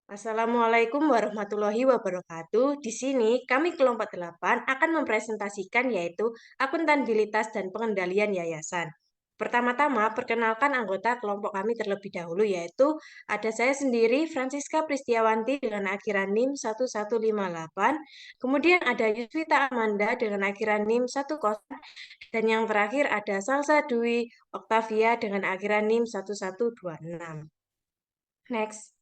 Assalamualaikum warahmatullahi wabarakatuh. Di sini kami kelompok 8 akan mempresentasikan yaitu akuntabilitas dan pengendalian yayasan. Pertama-tama, perkenalkan anggota kelompok kami terlebih dahulu yaitu ada saya sendiri Francisca Pristiawanti dengan akhiran NIM 1158, kemudian ada Yuswita Amanda dengan akhiran NIM 10, dan yang terakhir ada Salsa Dwi Oktavia dengan akhiran NIM 1126. Next.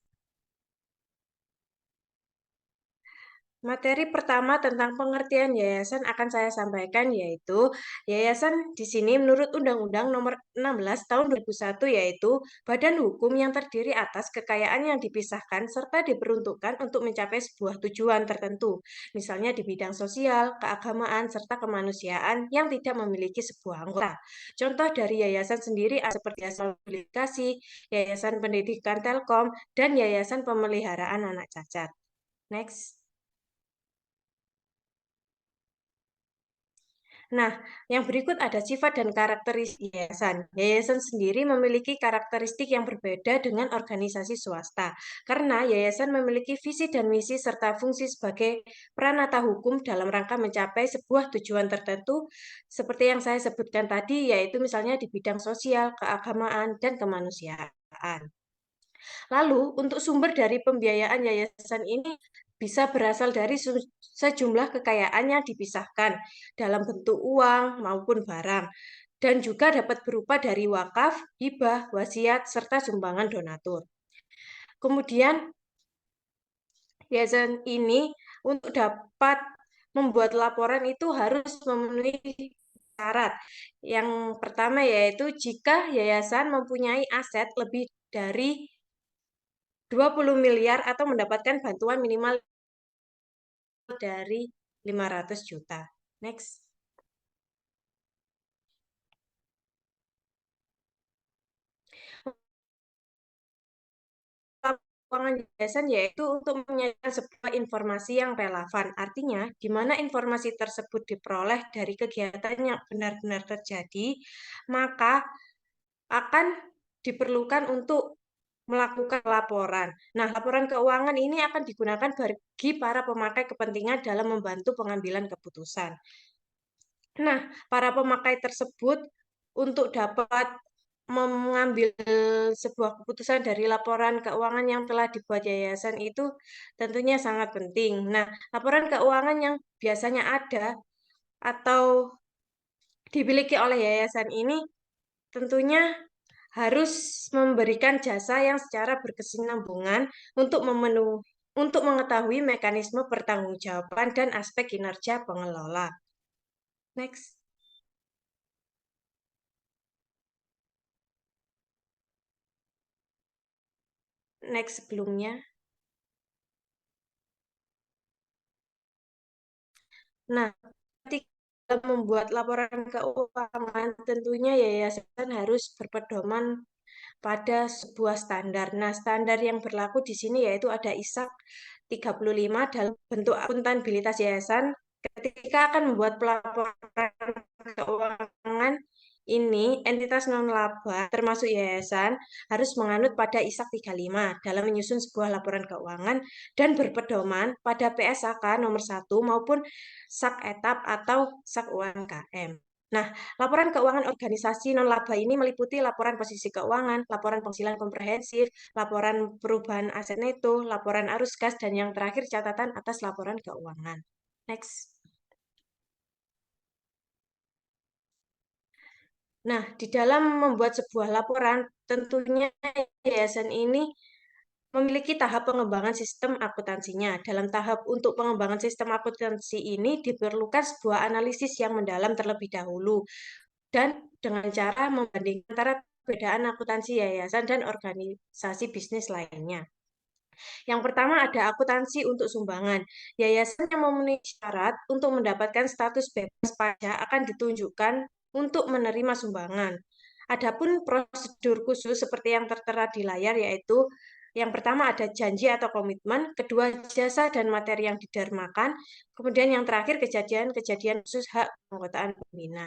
Materi pertama tentang pengertian yayasan akan saya sampaikan yaitu yayasan di sini menurut Undang-Undang Nomor 16 Tahun 2001 yaitu badan hukum yang terdiri atas kekayaan yang dipisahkan serta diperuntukkan untuk mencapai sebuah tujuan tertentu, misalnya di bidang sosial, keagamaan, serta kemanusiaan yang tidak memiliki sebuah anggota. Contoh dari yayasan sendiri ada seperti Yayasan Publikasi, Yayasan Pendidikan Telkom, dan Yayasan Pemeliharaan Anak Cacat. Next. Nah, yang berikut ada sifat dan karakteristik yayasan. Yayasan sendiri memiliki karakteristik yang berbeda dengan organisasi swasta, karena yayasan memiliki visi dan misi serta fungsi sebagai peranata hukum dalam rangka mencapai sebuah tujuan tertentu, seperti yang saya sebutkan tadi, yaitu misalnya di bidang sosial, keagamaan, dan kemanusiaan. Lalu, untuk sumber dari pembiayaan yayasan ini bisa berasal dari sejumlah kekayaan yang dipisahkan dalam bentuk uang maupun barang, dan juga dapat berupa dari wakaf, hibah, wasiat, serta sumbangan donatur. Kemudian, yayasan ini untuk dapat membuat laporan itu harus memenuhi syarat. Yang pertama yaitu jika yayasan mempunyai aset lebih dari 20 miliar atau mendapatkan bantuan minimal dari 500 juta. Next. Keuangan yayasan yaitu untuk menyajikan sebuah informasi yang relevan. Artinya, di mana informasi tersebut diperoleh dari kegiatan yang benar-benar terjadi, maka akan diperlukan untuk melakukan laporan. Nah, laporan keuangan ini akan digunakan bagi para pemakai kepentingan dalam membantu pengambilan keputusan. Nah, para pemakai tersebut untuk dapat mengambil sebuah keputusan dari laporan keuangan yang telah dibuat yayasan itu tentunya sangat penting. Nah, laporan keuangan yang biasanya ada atau dimiliki oleh yayasan ini tentunya harus memberikan jasa yang secara berkesinambungan untuk untuk mengetahui mekanisme pertanggungjawaban dan aspek kinerja pengelola. Next. Next sebelumnya. Nah, ketika membuat laporan keuangan, tentunya yayasan harus berpedoman pada sebuah standar. Nah, standar yang berlaku di sini yaitu ada ISAK 35 dalam bentuk akuntabilitas yayasan. Ketika akan membuat pelaporan keuangan ini, entitas non-laba termasuk yayasan harus menganut pada ISAK 35 dalam menyusun sebuah laporan keuangan dan berpedoman pada PSAK nomor 1 maupun SAK etap atau SAK UMKM. Nah, laporan keuangan organisasi non-laba ini meliputi laporan posisi keuangan, laporan penghasilan komprehensif, laporan perubahan aset neto, laporan arus kas, dan yang terakhir catatan atas laporan keuangan. Next. Nah, di dalam membuat sebuah laporan, tentunya yayasan ini memiliki tahap pengembangan sistem akuntansinya. Dalam tahap untuk pengembangan sistem akuntansi ini diperlukan sebuah analisis yang mendalam terlebih dahulu dan dengan cara membandingkan antara perbedaan akuntansi yayasan dan organisasi bisnis lainnya. Yang pertama ada akuntansi untuk sumbangan. Yayasan yang memenuhi syarat untuk mendapatkan status bebas pajak akan ditunjukkan untuk menerima sumbangan. Adapun prosedur khusus seperti yang tertera di layar yaitu Yang pertama ada janji atau komitmen, kedua jasa dan materi yang didermakan, kemudian yang terakhir kejadian-kejadian khusus hak keanggotaan pembina.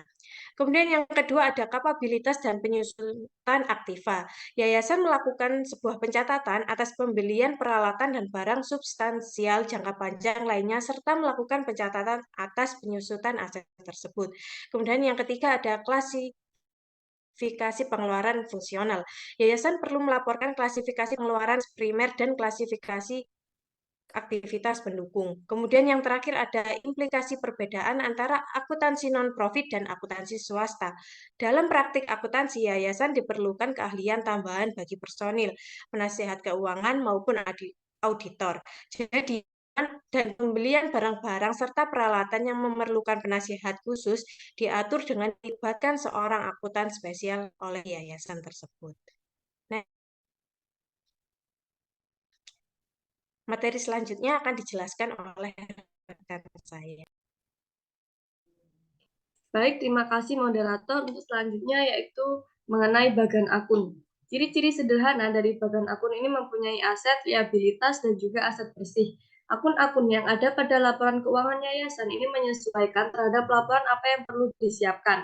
Kemudian yang kedua ada kapabilitas dan penyusutan aktiva. Yayasan melakukan sebuah pencatatan atas pembelian peralatan dan barang substansial jangka panjang lainnya serta melakukan pencatatan atas penyusutan aset tersebut. Kemudian yang ketiga ada klasifikasi pengeluaran fungsional. Yayasan perlu melaporkan klasifikasi pengeluaran primer dan klasifikasi aktivitas pendukung. Kemudian yang terakhir ada implikasi perbedaan antara akuntansi non-profit dan akuntansi swasta. Dalam praktik akuntansi, yayasan diperlukan keahlian tambahan bagi personil, penasihat keuangan maupun auditor. Jadi, dan pembelian barang-barang serta peralatan yang memerlukan penasihat khusus diatur dengan melibatkan seorang akuntan spesial oleh yayasan tersebut. Nah, materi selanjutnya akan dijelaskan oleh rekan saya. Baik, terima kasih moderator. Untuk selanjutnya yaitu mengenai bagan akun. Ciri-ciri sederhana dari bagan akun ini mempunyai aset, liabilitas, dan juga aset bersih. Akun-akun yang ada pada laporan keuangan yayasan ini menyesuaikan terhadap laporan apa yang perlu disiapkan.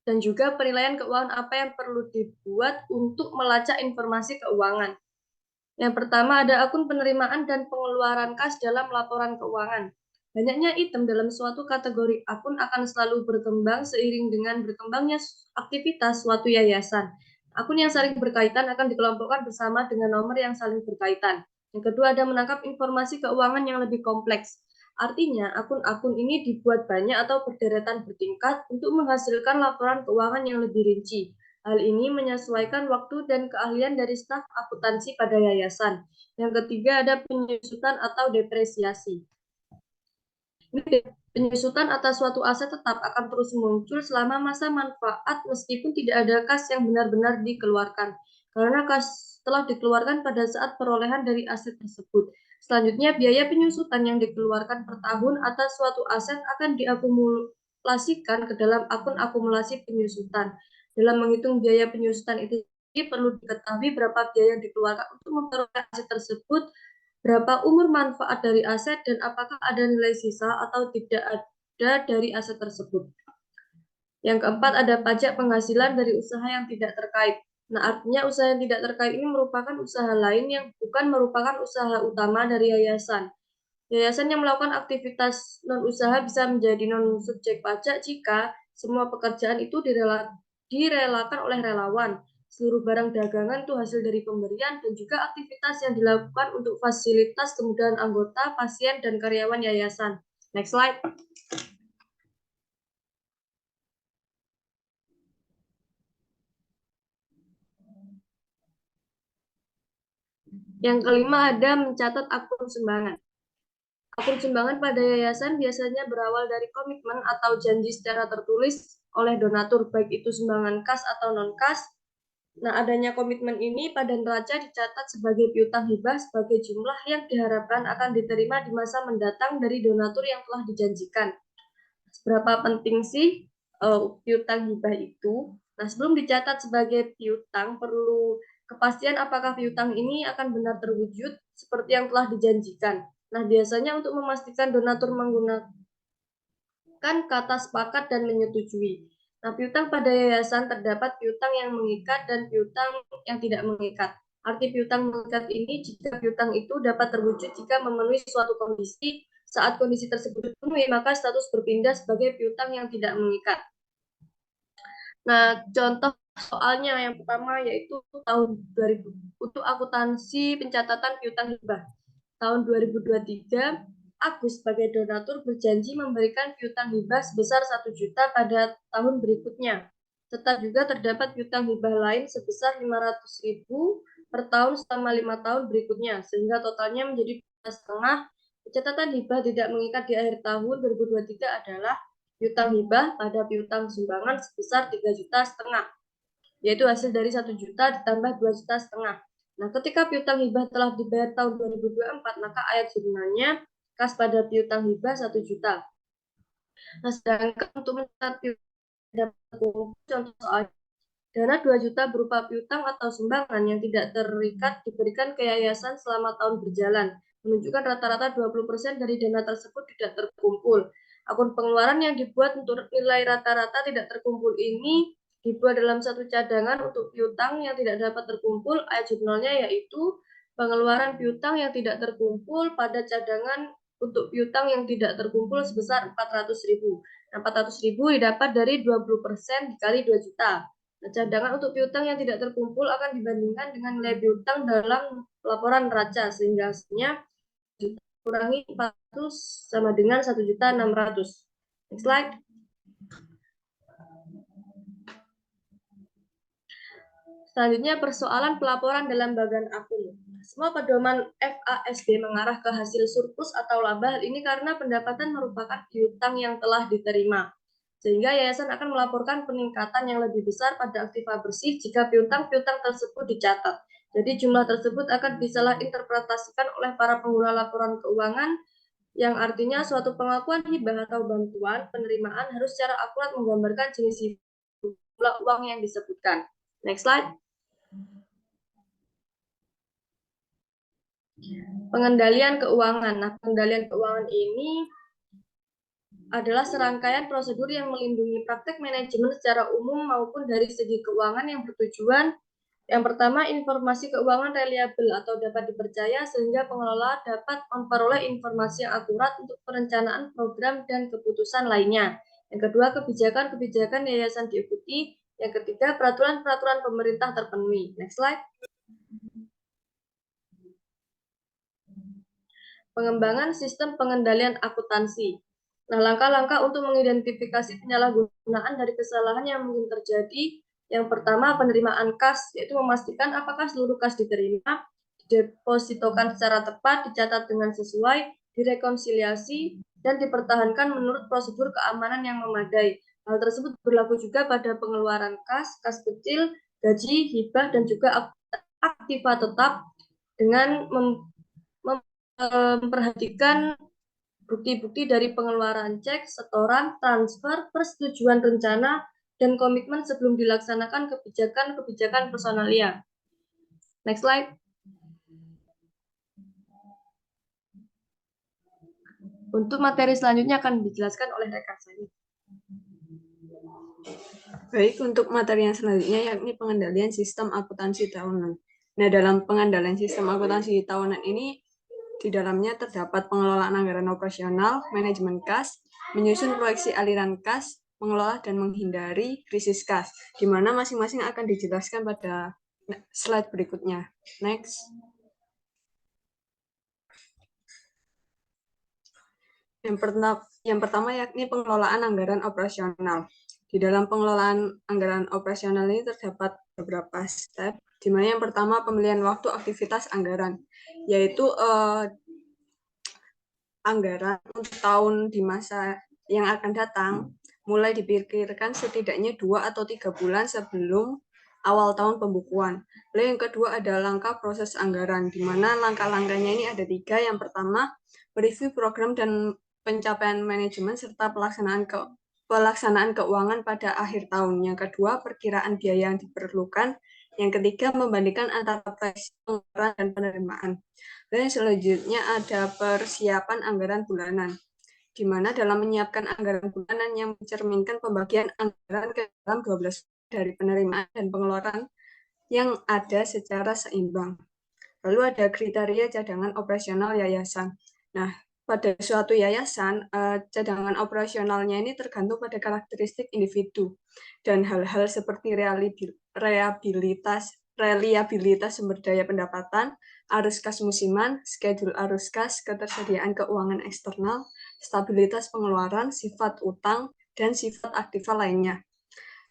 Dan juga penilaian keuangan apa yang perlu dibuat untuk melacak informasi keuangan. Yang pertama ada akun penerimaan dan pengeluaran kas dalam laporan keuangan. Banyaknya item dalam suatu kategori akun akan selalu berkembang seiring dengan berkembangnya aktivitas suatu yayasan. Akun yang saling berkaitan akan dikelompokkan bersama dengan nomor yang saling berkaitan. Yang kedua ada menangkap informasi keuangan yang lebih kompleks. Artinya, akun-akun ini dibuat banyak atau berderetan bertingkat untuk menghasilkan laporan keuangan yang lebih rinci. Hal ini menyesuaikan waktu dan keahlian dari staf akuntansi pada yayasan. Yang ketiga ada penyusutan atau depresiasi. Penyusutan atas suatu aset tetap akan terus muncul selama masa manfaat meskipun tidak ada kas yang benar-benar dikeluarkan. Karena kas telah dikeluarkan pada saat perolehan dari aset tersebut. Selanjutnya, biaya penyusutan yang dikeluarkan per tahun atas suatu aset akan diakumulasikan ke dalam akun akumulasi penyusutan. Dalam menghitung biaya penyusutan itu perlu diketahui berapa biaya yang dikeluarkan untuk memperoleh aset tersebut, berapa umur manfaat dari aset, dan apakah ada nilai sisa atau tidak ada dari aset tersebut. Yang keempat ada pajak penghasilan dari usaha yang tidak terkait. Nah, artinya usaha yang tidak terkait ini merupakan usaha lain yang bukan merupakan usaha utama dari yayasan. Yayasan yang melakukan aktivitas non-usaha bisa menjadi non-subjek pajak jika semua pekerjaan itu direlakan oleh relawan. Seluruh barang dagangan itu hasil dari pemberian dan juga aktivitas yang dilakukan untuk fasilitas kemudahan anggota, pasien, dan karyawan yayasan. Next slide. Yang kelima ada mencatat akun sumbangan. Akun sumbangan pada yayasan biasanya berawal dari komitmen atau janji secara tertulis oleh donatur, baik itu sumbangan kas atau non-kas. Nah, adanya komitmen ini pada neraca dicatat sebagai piutang hibah sebagai jumlah yang diharapkan akan diterima di masa mendatang dari donatur yang telah dijanjikan. Seberapa penting sih piutang hibah itu? Nah, sebelum dicatat sebagai piutang, perlu kepastian apakah piutang ini akan benar terwujud seperti yang telah dijanjikan. Nah, biasanya untuk memastikan donatur menggunakan kata sepakat dan menyetujui. Nah, piutang pada yayasan terdapat piutang yang mengikat dan piutang yang tidak mengikat. Arti piutang mengikat ini jika piutang itu dapat terwujud jika memenuhi suatu kondisi. Saat kondisi tersebut dipenuhi, maka status berpindah sebagai piutang yang tidak mengikat. Nah, contoh soalnya yang pertama yaitu tahun 2000 untuk akuntansi pencatatan piutang hibah. Tahun 2023, Agus sebagai donatur berjanji memberikan piutang hibah sebesar 1 juta pada tahun berikutnya. Tetap juga terdapat piutang hibah lain sebesar 500.000 per tahun selama 5 tahun berikutnya, sehingga totalnya menjadi 2,5. Pencatatan hibah tidak mengikat di akhir tahun 2023 adalah piutang hibah pada piutang sumbangan sebesar 3,5 juta, yaitu hasil dari 1 juta ditambah 2,5 juta. Nah, ketika piutang hibah telah dibayar tahun 2024, maka ayat jurnalnya kas pada piutang hibah 1 juta. Nah, sedangkan untuk mencatat piutang contoh soal Dana 2 juta berupa piutang atau sumbangan yang tidak terikat diberikan ke yayasan selama tahun berjalan, menunjukkan rata-rata 20% dari dana tersebut tidak terkumpul. Akun pengeluaran yang dibuat untuk nilai rata-rata tidak terkumpul ini dibuat dalam satu cadangan untuk piutang yang tidak dapat terkumpul. Ayat jurnalnya yaitu pengeluaran piutang yang tidak terkumpul pada cadangan untuk piutang yang tidak terkumpul sebesar 400.000. Nah, 400.000 didapat dari 20% dikali 2 juta. Nah, cadangan untuk piutang yang tidak terkumpul akan dibandingkan dengan nilai piutang dalam laporan neraca, sehingga hasilnya kurangi 400 sama dengan 1.600.000. Next slide. Selanjutnya, persoalan pelaporan dalam bagian akun. Semua pedoman FASB mengarah ke hasil surplus atau laba. Hal ini karena pendapatan merupakan piutang yang telah diterima, sehingga yayasan akan melaporkan peningkatan yang lebih besar pada aktiva bersih jika piutang-piutang tersebut dicatat. Jadi jumlah tersebut akan disalah interpretasikan oleh para pengguna laporan keuangan, yang artinya suatu pengakuan hibah atau bantuan penerimaan harus secara akurat menggambarkan jenis jumlah uang yang disebutkan. Next slide. Pengendalian keuangan. Nah, pengendalian keuangan ini adalah serangkaian prosedur yang melindungi praktek manajemen secara umum maupun dari segi keuangan yang bertujuan. Yang pertama, informasi keuangan reliabel atau dapat dipercaya sehingga pengelola dapat memperoleh informasi yang akurat untuk perencanaan program dan keputusan lainnya. Yang kedua, kebijakan-kebijakan yayasan diikuti. Yang ketiga, peraturan-peraturan pemerintah terpenuhi. Next slide. Pengembangan sistem pengendalian akuntansi. Nah, langkah-langkah untuk mengidentifikasi penyalahgunaan dari kesalahan yang mungkin terjadi. Yang pertama, penerimaan kas, yaitu memastikan apakah seluruh kas diterima, didepositokan secara tepat, dicatat dengan sesuai, direkonsiliasi, dan dipertahankan menurut prosedur keamanan yang memadai. Hal tersebut berlaku juga pada pengeluaran kas, kas kecil, gaji, hibah, dan juga aktiva tetap dengan memperhatikan bukti-bukti dari pengeluaran cek, setoran, transfer, persetujuan rencana, dan komitmen sebelum dilaksanakan kebijakan-kebijakan personalia. Next slide. Untuk materi selanjutnya akan dijelaskan oleh rekan saya. Baik, untuk materi yang selanjutnya yakni pengendalian sistem akuntansi tahunan. Nah, dalam pengendalian sistem akuntansi tahunan ini, di dalamnya terdapat pengelolaan anggaran operasional, manajemen kas, menyusun proyeksi aliran kas, mengelola dan menghindari krisis kas, di mana masing-masing akan dijelaskan pada slide berikutnya. Next. Yang pertama yakni pengelolaan anggaran operasional. Di dalam pengelolaan anggaran operasional ini terdapat beberapa step, di mana yang pertama pemilihan waktu aktivitas anggaran, yaitu anggaran untuk tahun di masa yang akan datang mulai dipikirkan setidaknya 2 atau 3 bulan sebelum awal tahun pembukuan. Lalu yang kedua adalah langkah proses anggaran, di mana langkah-langkahnya ini ada 3. Yang pertama, mereview program dan pencapaian manajemen serta pelaksanaan keuangan pada akhir tahun. Yang kedua, perkiraan biaya yang diperlukan. Yang ketiga, membandingkan antara proyeksi pengeluaran dan penerimaan. Dan selanjutnya ada persiapan anggaran bulanan, di mana dalam menyiapkan anggaran bulanan yang mencerminkan pembagian anggaran ke dalam 12 dari penerimaan dan pengeluaran yang ada secara seimbang. Lalu ada kriteria cadangan operasional yayasan. Nah, pada suatu yayasan, cadangan operasionalnya ini tergantung pada karakteristik individu dan hal-hal seperti reliabilitas sumber daya pendapatan, arus kas musiman, schedule arus kas, ketersediaan keuangan eksternal, stabilitas pengeluaran, sifat utang, dan sifat aktiva lainnya.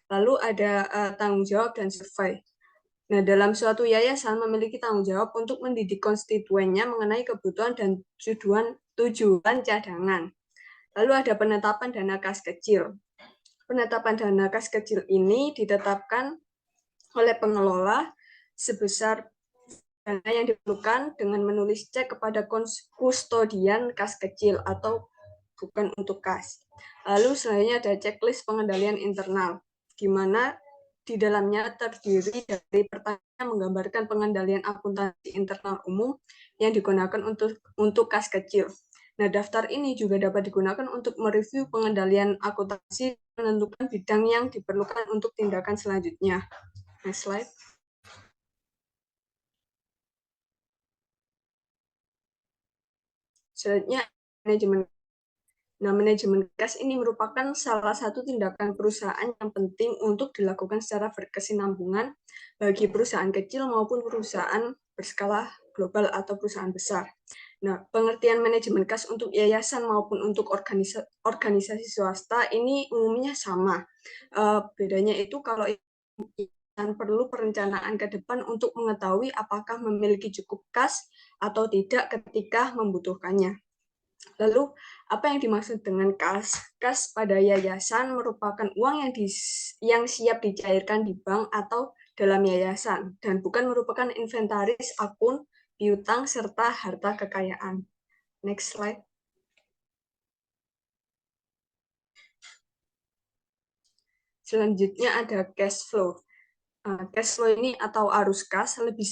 Lalu ada tanggung jawab dan survei. Nah, dalam suatu yayasan memiliki tanggung jawab untuk mendidik konstituennya mengenai kebutuhan dan tujuan cadangan. Lalu ada penetapan dana kas kecil. Penetapan dana kas kecil ini ditetapkan oleh pengelola sebesar dana yang diperlukan dengan menulis cek kepada kustodian kas kecil atau bukan untuk kas. Lalu selanjutnya ada checklist pengendalian internal, di mana di dalamnya terdiri dari pertanyaan yang menggambarkan pengendalian akuntansi internal umum yang digunakan untuk kas kecil. Nah, daftar ini juga dapat digunakan untuk mereview pengendalian akuntansi, menentukan bidang yang diperlukan untuk tindakan selanjutnya. Next slide. Selanjutnya, manajemen. Nah, manajemen kas ini merupakan salah satu tindakan perusahaan yang penting untuk dilakukan secara berkesinambungan bagi perusahaan kecil maupun perusahaan berskala global atau perusahaan besar. Nah, pengertian manajemen kas untuk yayasan maupun untuk organisasi swasta ini umumnya sama. Bedanya itu kalau dan perlu perencanaan ke depan untuk mengetahui apakah memiliki cukup kas atau tidak ketika membutuhkannya. Lalu, apa yang dimaksud dengan kas? Kas pada yayasan merupakan uang yang siap dicairkan di bank atau dalam yayasan, dan bukan merupakan inventaris akun, piutang, serta harta kekayaan. Next slide. Selanjutnya ada cash flow. Cash flow ini atau arus kas lebih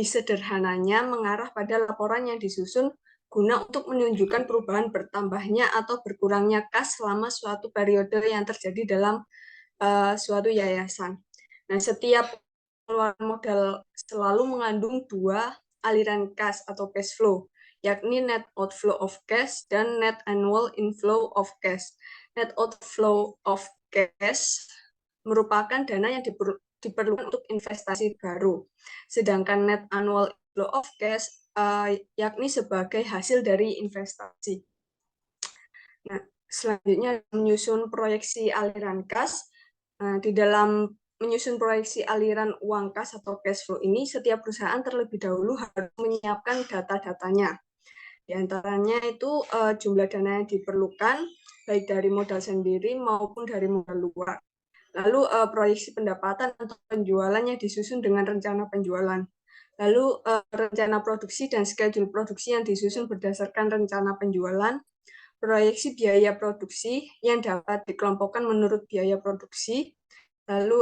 sederhananya mengarah pada laporan yang disusun guna untuk menunjukkan perubahan bertambahnya atau berkurangnya kas selama suatu periode yang terjadi dalam suatu yayasan. Nah, setiap pengeluaran modal selalu mengandung dua aliran kas atau cash flow, yakni net outflow of cash dan net annual inflow of cash. Net outflow of cash merupakan dana yang diperlukan untuk investasi baru. Sedangkan net annual inflow of cash yakni sebagai hasil dari investasi. Nah, selanjutnya menyusun proyeksi aliran kas. Di dalam menyusun proyeksi aliran uang kas atau cash flow ini, setiap perusahaan terlebih dahulu harus menyiapkan data-datanya. Di antaranya itu jumlah dana yang diperlukan, baik dari modal sendiri maupun dari modal luar. Lalu proyeksi pendapatan atau penjualannya disusun dengan rencana penjualan. Lalu rencana produksi dan schedule produksi yang disusun berdasarkan rencana penjualan. Proyeksi biaya produksi yang dapat dikelompokkan menurut biaya produksi. Lalu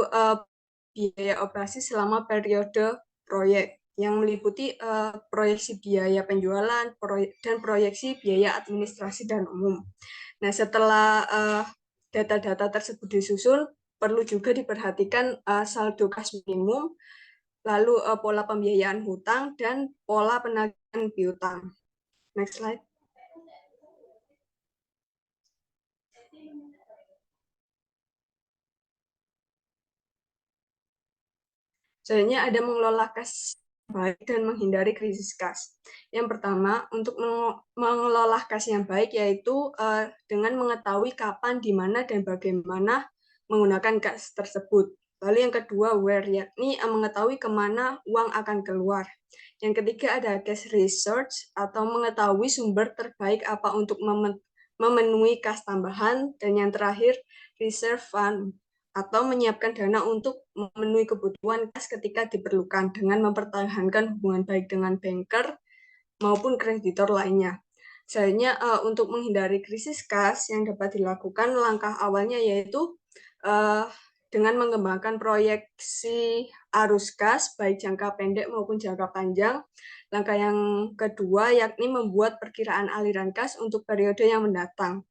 biaya operasi selama periode proyek yang meliputi proyeksi biaya penjualan dan proyeksi biaya administrasi dan umum. Nah, setelah data-data tersebut disusun, perlu juga diperhatikan saldo kas minimum, lalu pola pembiayaan hutang, dan pola penagihan piutang. Next slide. Selanjutnya ada mengelola kas baik dan menghindari krisis kas. Yang pertama, untuk mengelola kas yang baik yaitu dengan mengetahui kapan, di mana, dan bagaimana menggunakan kas tersebut. Lalu yang kedua, where, yakni mengetahui kemana uang akan keluar. Yang ketiga ada cash research atau mengetahui sumber terbaik apa untuk memenuhi kas tambahan. Dan yang terakhir, reserve fund atau menyiapkan dana untuk memenuhi kebutuhan kas ketika diperlukan dengan mempertahankan hubungan baik dengan banker maupun kreditor lainnya. Selanjutnya, untuk menghindari krisis kas yang dapat dilakukan, langkah awalnya yaitu dengan mengembangkan proyeksi arus kas baik jangka pendek maupun jangka panjang. Langkah yang kedua yakni membuat perkiraan aliran kas untuk periode yang mendatang.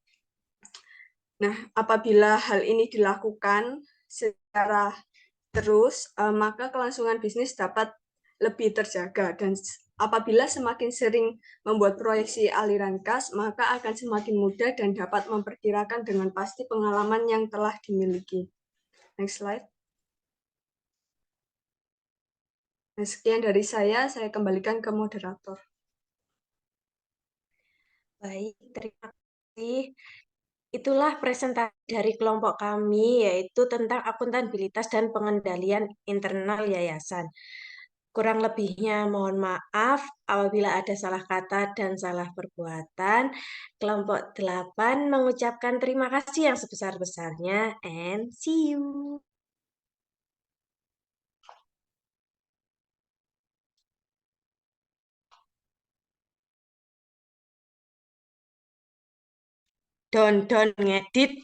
Nah, apabila hal ini dilakukan secara terus, maka kelangsungan bisnis dapat lebih terjaga. Dan apabila semakin sering membuat proyeksi aliran kas, maka akan semakin mudah dan dapat memperkirakan dengan pasti pengalaman yang telah dimiliki. Next slide. Nah, sekian dari saya kembalikan ke moderator. Baik, terima kasih. Itulah presentasi dari kelompok kami, yaitu tentang akuntabilitas dan pengendalian internal yayasan. Kurang lebihnya mohon maaf apabila ada salah kata dan salah perbuatan. Kelompok 8 mengucapkan terima kasih yang sebesar-besarnya and see you. Don ngedit.